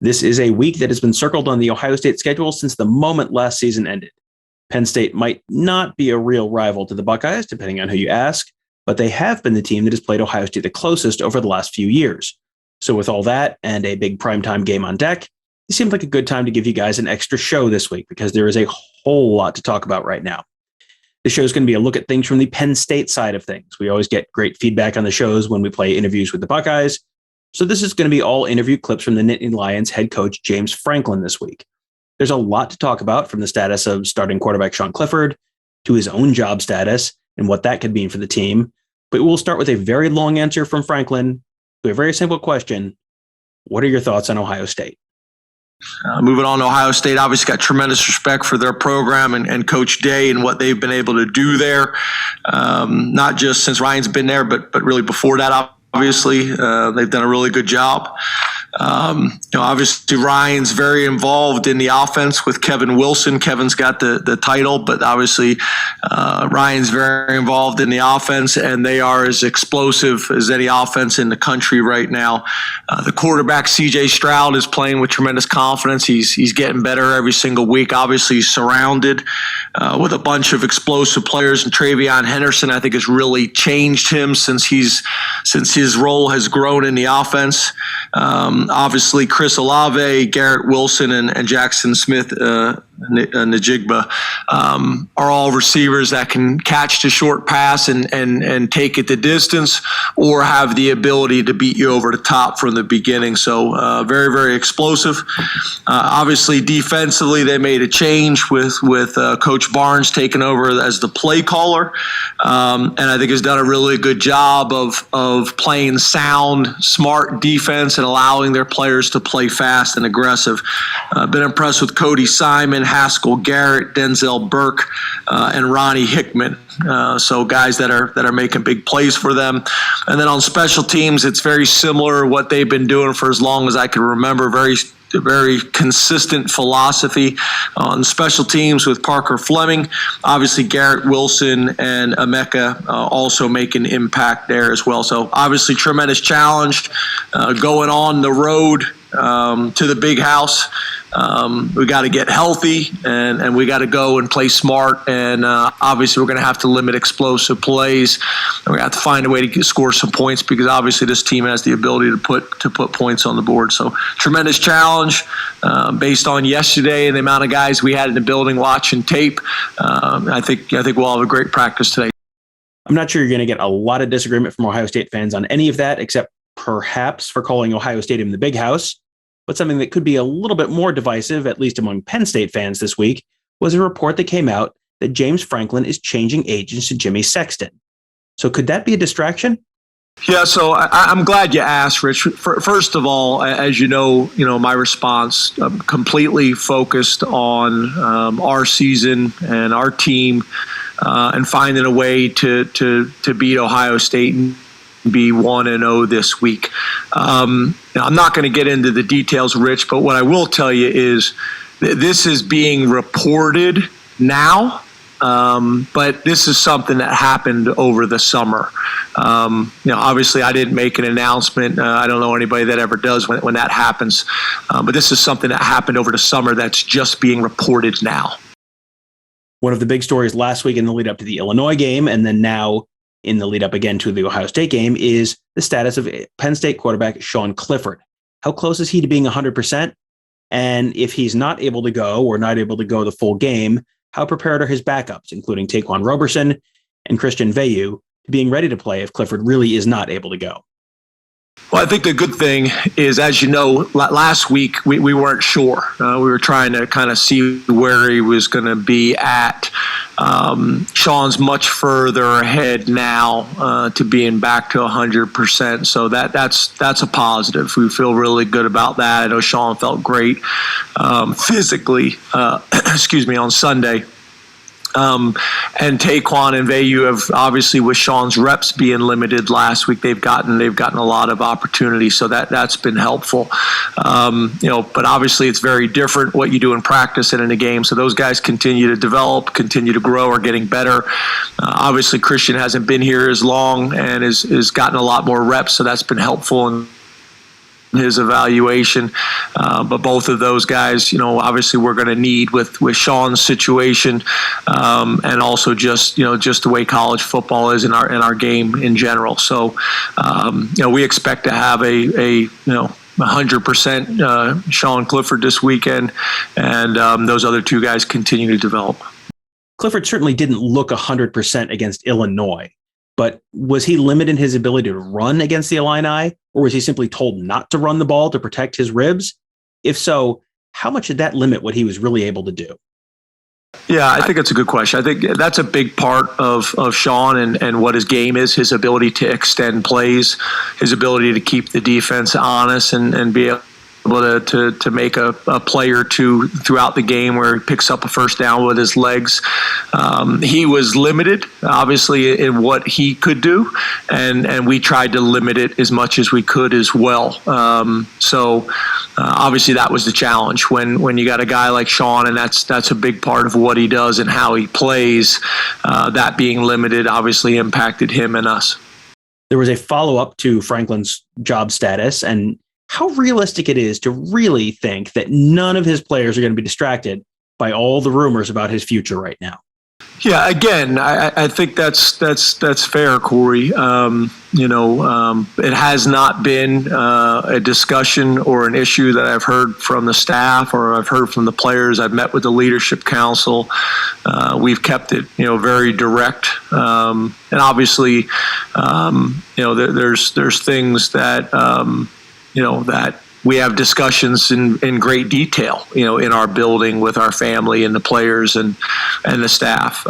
This is a week that has been circled on the Ohio State schedule since the moment last season ended. Penn State might not be a real rival to the Buckeyes, depending on who you ask, but they have been the team that has played Ohio State the closest over the last few years. So with all that and a big primetime game on deck, it seemed like a good time to give you guys an extra show this week because there is a whole lot to talk about right now. The show is going to be a look at things from the Penn State side of things. We always get great feedback on the shows when we play interviews with the Buckeyes. So this is going to be all interview clips from the Nittany Lions head coach James Franklin this week. There's a lot to talk about, from the status of starting quarterback Sean Clifford to his own job status and what that could mean for the team. But we'll start with a very long answer from Franklin to a very simple question. What are your thoughts on Ohio State? Moving on to Ohio State, obviously got tremendous respect for their program and Coach Day and what they've been able to do there. Not just since Ryan's been there, but really before that, obviously. They've done a really good job. Obviously Ryan's very involved in the offense with Kevin Wilson. Kevin's got the title, but obviously Ryan's very involved in the offense, and they are as explosive as any offense in the country right now. The quarterback, CJ Stroud, is playing with tremendous confidence. He's getting better every single week. Obviously he's surrounded with a bunch of explosive players, and Travion Henderson, I think, has really changed him since his role has grown in the offense. Obviously, Chris Olave, Garrett Wilson, and Jackson Smith, Najigba, are all receivers that can catch the short pass and take it the distance, or have the ability to beat you over the top from the beginning. So very, very explosive. Obviously, defensively, they made a change with Coach Barnes taking over as the play caller, and I think has done a really good job of playing sound, smart defense and allowing their players to play fast and aggressive. Been impressed with Cody Simon, Haskell Garrett, Denzel Burke, and Ronnie Hickman. So guys that are making big plays for them. And then on special teams, it's very similar to what they've been doing for as long as I can remember. Very consistent philosophy on special teams with Parker Fleming. Obviously, Garrett Wilson and Emeka also make an impact there as well. So obviously, tremendous challenge going on the road to the big house. We got to get healthy, and we got to go and play smart. And obviously, we're going to have to limit explosive plays. And we have to find a way to score some points, because obviously this team has the ability to put points on the board. So tremendous challenge based on yesterday and the amount of guys we had in the building watching tape. I think we'll have a great practice today. I'm not sure you're going to get a lot of disagreement from Ohio State fans on any of that, except perhaps for calling Ohio Stadium the big house. But something that could be a little bit more divisive, at least among Penn State fans this week, was a report that came out that James Franklin is changing agents to Jimmy Sexton. So could that be a distraction? Yeah, so I'm glad you asked, Rich. First of all, as you know, my response completely focused on our season and our team and finding a way to beat Ohio State and be 1-0 this week. Now, I'm not going to get into the details, Rich, but what I will tell you is this is being reported now, but this is something that happened over the summer. Obviously, I didn't make an announcement. I don't know anybody that ever does when that happens, but this is something that happened over the summer that's just being reported now. One of the big stories last week in the lead up to the Illinois game, and then now in the lead up again to the Ohio State game, is the status of Penn State quarterback Sean Clifford. How close is he to being 100%? And if he's not able to go or not able to go the full game, how prepared are his backups, including Taquan Roberson and Christian Veilleux, to being ready to play if Clifford really is not able to go? Well, I think the good thing is, as you know, last week we weren't sure. We were trying to kind of see where he was going to be at. Sean's much further ahead now to being back to 100%. So that's a positive. We feel really good about that. I know Sean felt great physically, on Sunday. And Taquan and Veilleux have, obviously, with Sean's reps being limited last week, they've gotten a lot of opportunity, so that's been helpful. But obviously it's very different what you do in practice and in a game. So those guys continue to develop, continue to grow, are getting better. Obviously Christian hasn't been here as long and has gotten a lot more reps, so that's been helpful. And his evaluation. But both of those guys, obviously we're going to need with Sean's situation, and also just the way college football is in our game in general. So, we expect to have a 100% Sean Clifford this weekend, and those other two guys continue to develop. Clifford certainly didn't look 100% against Illinois, but was he limited in his ability to run against the Illini, or was he simply told not to run the ball to protect his ribs? If so, how much did that limit what he was really able to do? Yeah, I think it's a good question. I think that's a big part of Sean and what his game is, his ability to extend plays, his ability to keep the defense honest and be able to make a play or two throughout the game where he picks up a first down with his legs. He was limited, obviously, in what he could do, and we tried to limit it as much as we could as well. So obviously that was the challenge when you got a guy like Sean, and that's a big part of what he does and how he plays. That being limited obviously impacted him and us. There was a follow-up to Franklin's job status and how realistic it is to really think that none of his players are going to be distracted by all the rumors about his future right now. Yeah, again, I think that's fair, Corey. It has not been a discussion or an issue that I've heard from the staff or I've heard from the players. I've met with the leadership council. We've kept it, very direct. And obviously, there's things that that we have discussions in great detail, in our building with our family and the players and the staff.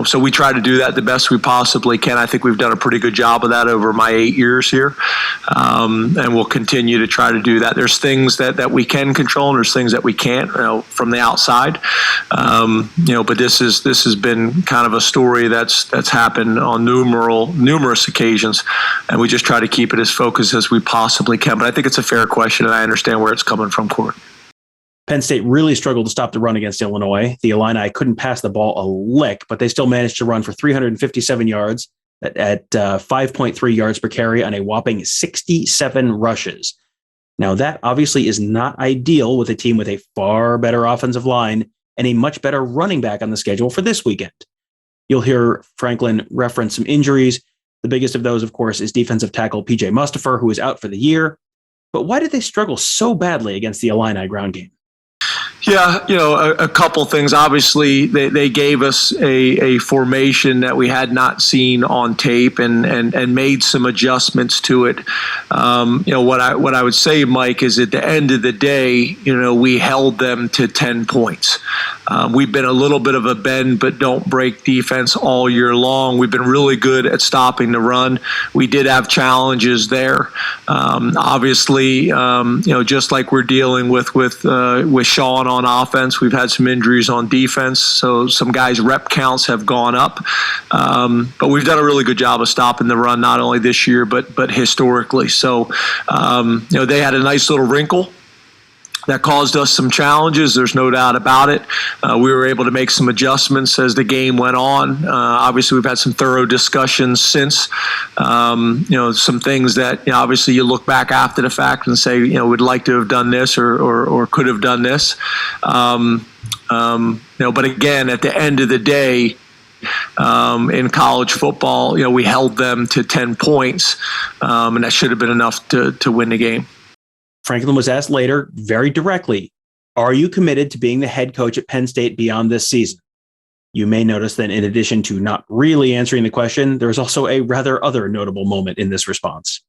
So we try to do that the best we possibly can. I think we've done a pretty good job of that over my 8 years here. And we'll continue to try to do that. There's things that we can control and there's things that we can't, from the outside. But this has been kind of a story that's happened on numerous occasions. And we just try to keep it as focused as we possibly can. But I think it's a fair question and I understand where it's coming from, Court. Penn State really struggled to stop the run against Illinois. The Illini couldn't pass the ball a lick, but they still managed to run for 357 yards at 5.3 yards per carry on a whopping 67 rushes. Now, that obviously is not ideal with a team with a far better offensive line and a much better running back on the schedule for this weekend. You'll hear Franklin reference some injuries. The biggest of those, of course, is defensive tackle P.J. Mustipher, who is out for the year. But why did they struggle so badly against the Illini ground game? Yeah, a couple things. Obviously, they gave us a formation that we had not seen on tape and made some adjustments to it. What I would say, Mike, is at the end of the day, we held them to 10 points. We've been a little bit of a bend but don't break defense all year long. We've been really good at stopping the run. We did have challenges there. Obviously, just like we're dealing with Sean on offense, we've had some injuries on defense. So some guys' rep counts have gone up. But we've done a really good job of stopping the run, not only this year, but historically. So, they had a nice little wrinkle that caused us some challenges. There's no doubt about it. We were able to make some adjustments as the game went on. Obviously, we've had some thorough discussions since. Some things that obviously you look back after the fact and say, we'd like to have done this or could have done this. But again, at the end of the day, in college football, we held them to 10 points, and that should have been enough to win the game. Franklin was asked later, very directly, are you committed to being the head coach at Penn State beyond this season? You may notice that in addition to not really answering the question, there's also a rather other notable moment in this response.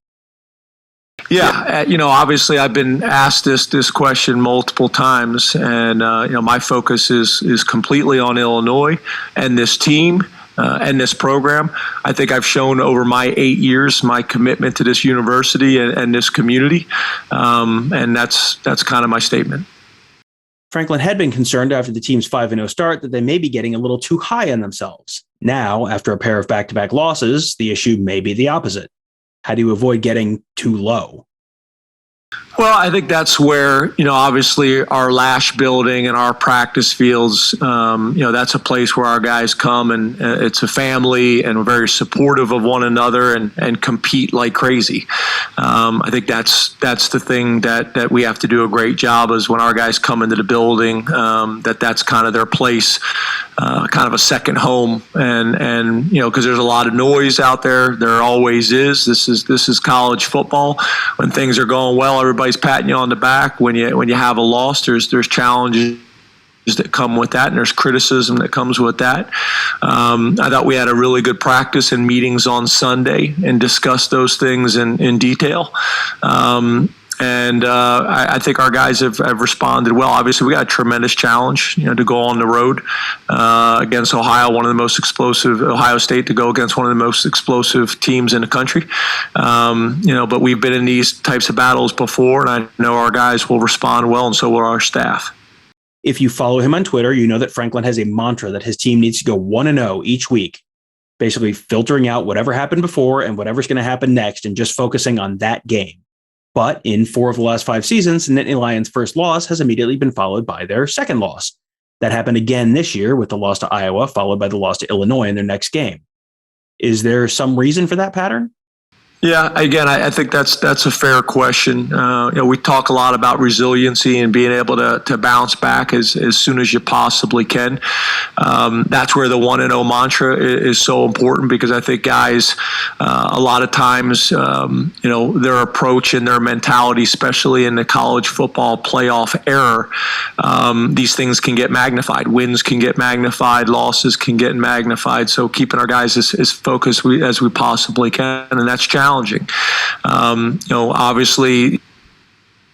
Yeah, obviously I've been asked this question multiple times, and my focus is completely on Illinois and this team. And this program. I think I've shown over my 8 years my commitment to this university and this community, and that's kind of my statement. Franklin had been concerned after the team's 5-0 start that they may be getting a little too high on themselves. Now, after a pair of back-to-back losses, the issue may be the opposite. How do you avoid getting too low? Well, I think that's where, obviously our Lash building and our practice fields, that's a place where our guys come, and it's a family, and we're very supportive of one another and compete like crazy. I think that's the thing that we have to do a great job is when our guys come into the building, that's kind of their place, kind of a second home, and because there's a lot of noise out there. There always is. This is college football. When things are going well, everybody's patting you on the back. When you have a loss, there's challenges that come with that, and there's criticism that comes with that. I thought we had a really good practice and meetings on Sunday and discussed those things in detail. I think our guys have responded well. Obviously, we got a tremendous challenge, to go on the road against Ohio State, to go against one of the most explosive teams in the country. But we've been in these types of battles before, and I know our guys will respond well, and so will our staff. If you follow him on Twitter, you know that Franklin has a mantra that his team needs to go 1-0 each week, basically filtering out whatever happened before and whatever's going to happen next and just focusing on that game. But in 4 of the last 5 seasons, the Nittany Lions' first loss has immediately been followed by their second loss. That happened again this year with the loss to Iowa, followed by the loss to Illinois in their next game. Is there some reason for that pattern? Yeah, again, I think that's a fair question. We talk a lot about resiliency and being able to bounce back as soon as you possibly can. That's where the 1-0 mantra is so important, because I think guys, a lot of times, their approach and their mentality, especially in the college football playoff era, these things can get magnified. Wins can get magnified. Losses can get magnified. So keeping our guys as focused as we possibly can, and that's challenging. Obviously,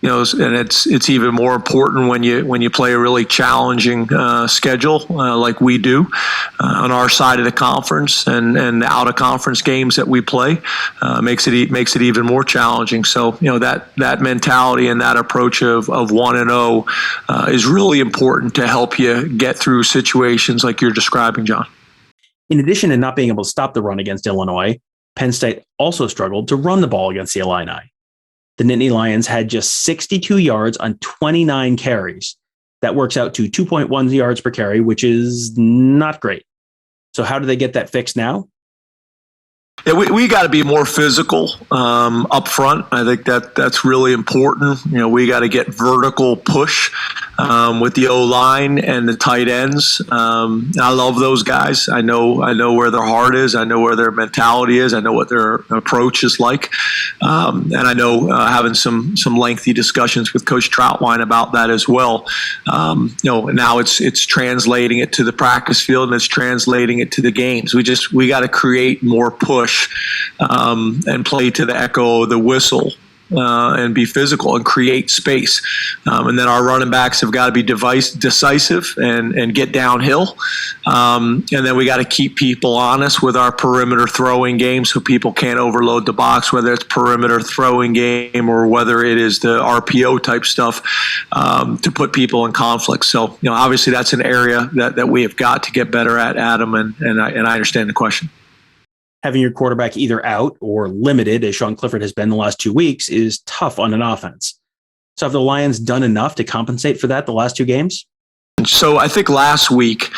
and it's even more important when you play a really challenging schedule like we do on our side of the conference, and the out of conference games that we play makes it even more challenging. So that mentality and that approach of 1-0 is really important to help you get through situations like you're describing, John. In addition to not being able to stop the run against Illinois, Penn State also struggled to run the ball against the Illini. The Nittany Lions had just 62 yards on 29 carries. That works out to 2.1 yards per carry, which is not great. So how do they get that fixed now? Yeah, we got to be more physical up front. I think that's really important. We got to get vertical push with the O-line and the tight ends. I love those guys. I know where their heart is. I know where their mentality is. I know what their approach is like. And I know having some lengthy discussions with Coach Troutwine about that as well. Now it's translating it to the practice field, and it's translating it to the games. We got to create more push and play to the echo of the whistle. And be physical and create space. And then our running backs have got to be decisive and get downhill. And then we got to keep people honest with our perimeter throwing game, so people can't overload the box, whether it's perimeter throwing game or whether it is the RPO type stuff, to put people in conflict. So, obviously that's an area that we have got to get better at, Adam, and I understand the question. Having your quarterback either out or limited, as Sean Clifford has been the last 2 weeks, is tough on an offense. So have the Lions done enough to compensate for that the last 2 games? So I think last week,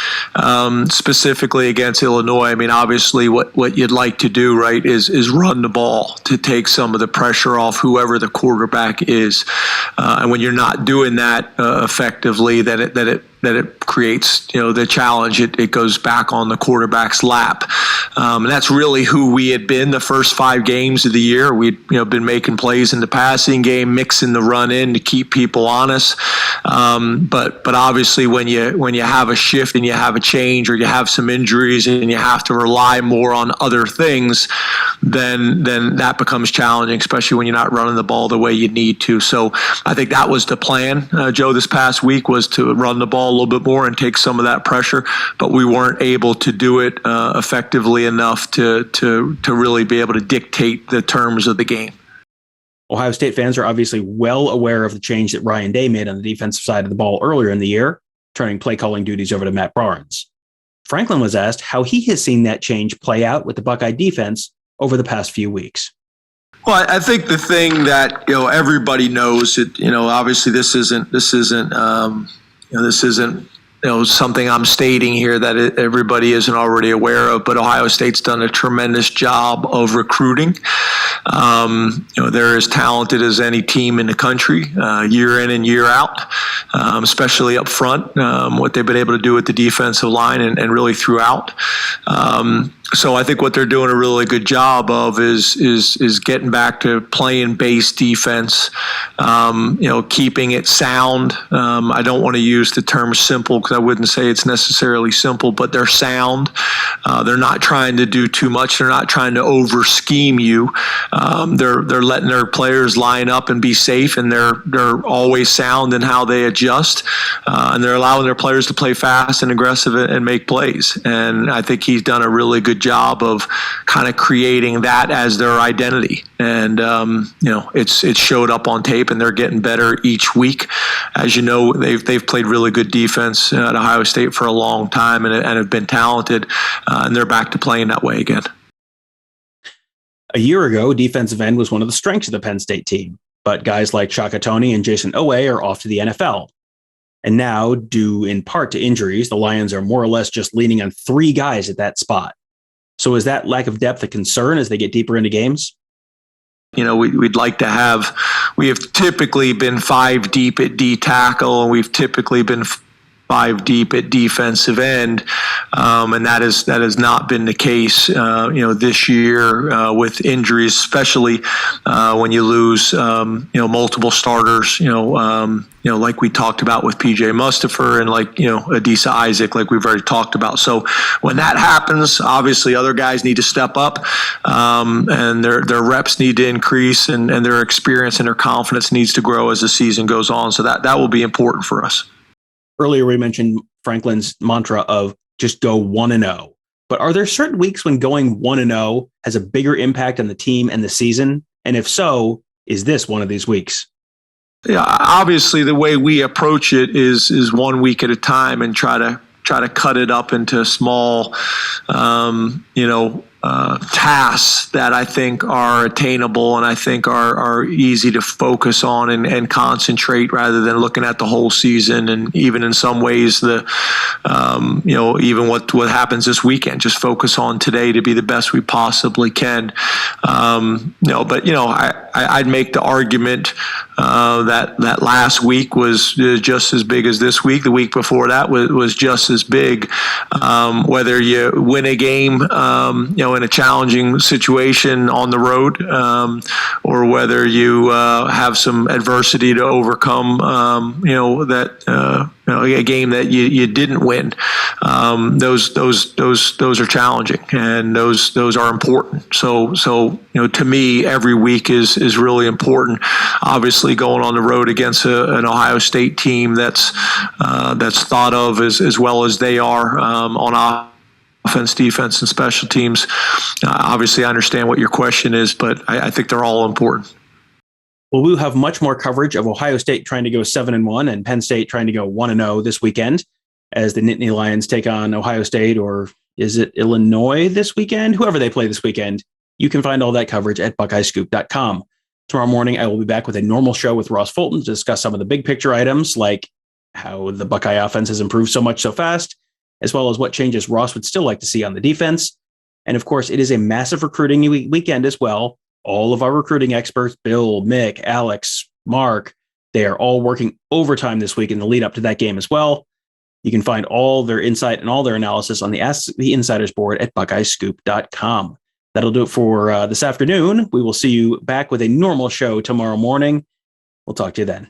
specifically against Illinois, obviously what you'd like to do, right, is run the ball to take some of the pressure off whoever the quarterback is. And when you're not doing that effectively, then it creates, the challenge. It goes back on the quarterback's lap. And that's really who we had been the first 5 games of the year. We'd been making plays in the passing game, mixing the run in to keep people honest. But obviously when you have a shift and you have a change, or you have some injuries and you have to rely more on other things, then that becomes challenging, especially when you're not running the ball the way you need to. So I think that was the plan, Joe, this past week, was to run the ball a little bit more and take some of that pressure, but we weren't able to do it effectively enough to really be able to dictate the terms of the game. Ohio State fans are obviously well aware of the change that Ryan Day made on the defensive side of the ball earlier in the year, turning play calling duties over to Matt Barnes. Franklin was asked how he has seen that change play out with the Buckeye defense over the past few weeks. Well, I think the thing that everybody knows it. Obviously this isn't something I'm stating here that everybody isn't already aware of. But Ohio State's done a tremendous job of recruiting. They're as talented as any team in the country, year in and year out, especially up front. What they've been able to do with the defensive line and really throughout. So I think what they're doing a really good job of is getting back to playing base defense, keeping it sound. I don't want to use the term simple because I wouldn't say it's necessarily simple, but they're sound. They're not trying to do too much. They're not trying to over scheme you. They're letting their players line up and be safe, and they're always sound in how they adjust, and they're allowing their players to play fast and aggressive and make plays. And I think he's done a really good job of kind of creating that as their identity. And it's showed up on tape, and they're getting better each week. As you know, they've played really good defense at Ohio State for a long time and have been talented, and they're back to playing that way again. A year ago, defensive end was one of the strengths of the Penn State team, but guys like Shaka Toney and Jason Owe are off to the NFL. And now, due in part to injuries, the Lions are more or less just leaning on 3 guys at that spot. So is that lack of depth a concern as they get deeper into games? We'd like to have, we have typically been 5 deep at D tackle, and we've typically been 5 deep at defensive end, and that has not been the case. This year with injuries, especially when you lose, multiple starters. Like we talked about with PJ Mustipher and Adisa Isaac, like we've already talked about. So when that happens, obviously other guys need to step up, and their reps need to increase, and their experience and their confidence needs to grow as the season goes on. So that will be important for us. Earlier, we mentioned Franklin's mantra of just go 1-0. But are there certain weeks when going 1-0 has a bigger impact on the team and the season? And if so, is this one of these weeks? Yeah, obviously the way we approach it is 1 week at a time and try to cut it up into small, tasks that I think are attainable and I think are easy to focus on and concentrate rather than looking at the whole season. And even in some ways, even what happens this weekend, just focus on today to be the best we possibly can. I'd make the argument that last week was just as big as this week. The week before that was just as big. Whether you win a game, in a challenging situation on the road, or whether you have some adversity to overcome, a game that you didn't win. Those are challenging, and those are important. So to me, every week is really important. Obviously, going on the road against an Ohio State team that's thought of as well as they are on offense, defense, and special teams. Obviously, I understand what your question is, but I think they're all important. Well, we'll have much more coverage of Ohio State trying to go 7-1 and Penn State trying to go 1-0 this weekend as the Nittany Lions take on Ohio State, or is it Illinois this weekend? Whoever they play this weekend. You can find all that coverage at BuckeyeScoop.com. Tomorrow morning, I will be back with a normal show with Ross Fulton to discuss some of the big picture items like how the Buckeye offense has improved so much so fast, as well as what changes Ross would still like to see on the defense. And of course, it is a massive recruiting weekend as well. All of our recruiting experts, Bill, Mick, Alex, Mark, they are all working overtime this week in the lead up to that game as well. You can find all their insight and all their analysis on the Ask the Insiders board at BuckeyeScoop.com. That'll do it for this afternoon. We will see you back with a normal show tomorrow morning. We'll talk to you then.